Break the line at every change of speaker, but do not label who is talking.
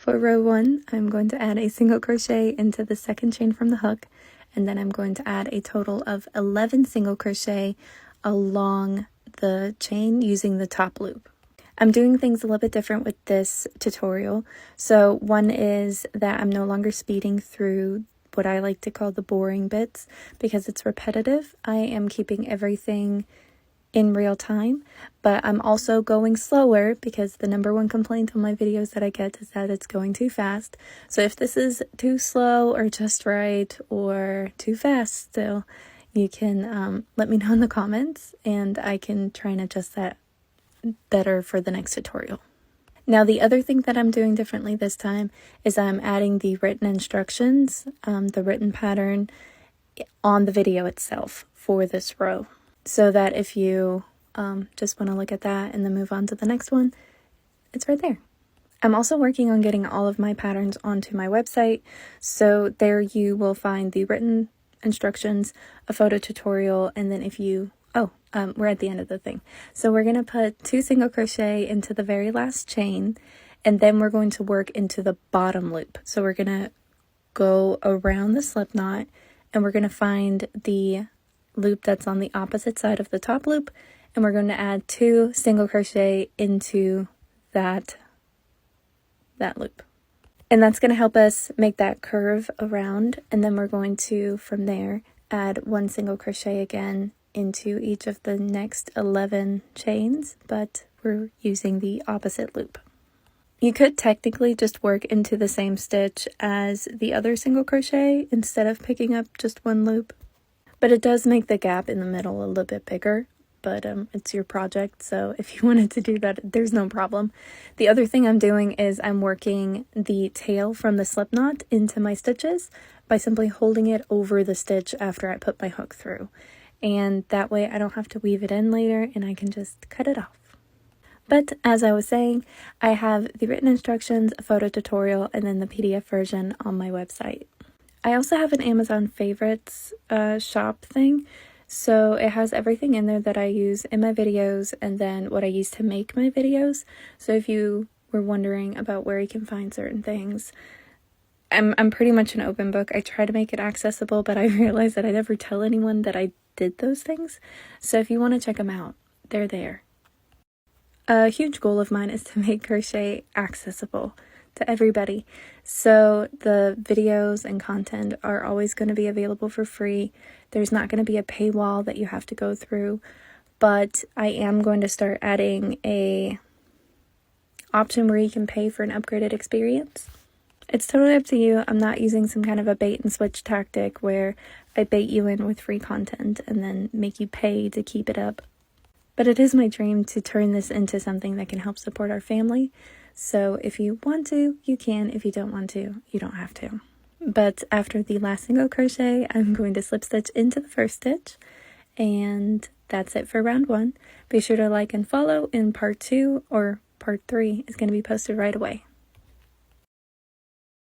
For row 1, I'm going to add a single crochet into the second chain from the hook, and then I'm going to add a total of 11 single crochet along the chain using the top loop. I'm doing things a little bit different with this tutorial. So one is that I'm no longer speeding through what I like to call the boring bits because it's repetitive. I am keeping everything in real time, but I'm also going slower because the number one complaint on my videos that I get is that it's going too fast. So if this is too slow or just right or too fast still, you can let me know in the comments and I can try and adjust that better for the next tutorial. Now the other thing that I'm doing differently this time is I'm adding the written instructions, the written pattern on the video itself for this row. So that if you just want to look at that and then move on to the next one, it's right there. I'm also working on getting all of my patterns onto my website. So there you will find the written instructions, a photo tutorial, and then if you, we're at the end of the thing. So we're going to put 2 single crochet into the very last chain, and then we're going to work into the bottom loop. So we're going to go around the slip knot, and we're going to find the loop that's on the opposite side of the top loop, and we're going to add 2 single crochet into that loop, and that's going to help us make that curve around. And then we're going to from there add 1 single crochet again into each of the next 11 chains, but we're using the opposite loop. You could technically just work into the same stitch as the other single crochet instead of picking up just 1 loop. But it does make the gap in the middle a little bit bigger, but it's your project, so if you wanted to do that, there's no problem. The other thing I'm doing is I'm working the tail from the slip knot into my stitches by simply holding it over the stitch after I put my hook through. And that way I don't have to weave it in later and I can just cut it off. But as I was saying, I have the written instructions, a photo tutorial, and then the PDF version on my website. I also have an Amazon favorites shop thing, so it has everything in there that I use in my videos and then what I use to make my videos. So if you were wondering about where you can find certain things, I'm pretty much an open book. I try to make it accessible, but I realize that I never tell anyone that I did those things. So if you want to check them out, they're there. A huge goal of mine is to make crochet accessible to everybody. So the videos and content are always going to be available for free. There's not going to be a paywall that you have to go through, but I am going to start adding a option where you can pay for an upgraded experience. It's totally up to you. I'm not using some kind of a bait and switch tactic where I bait you in with free content and then make you pay to keep it up. But it is my dream to turn this into something that can help support our family. So if you want to, you can. If you don't want to, you don't have to. But after the last single crochet, I'm going to slip stitch into the first stitch. And that's it for round 1. Be sure to like and follow, and part 2 or part 3 is going to be posted right away.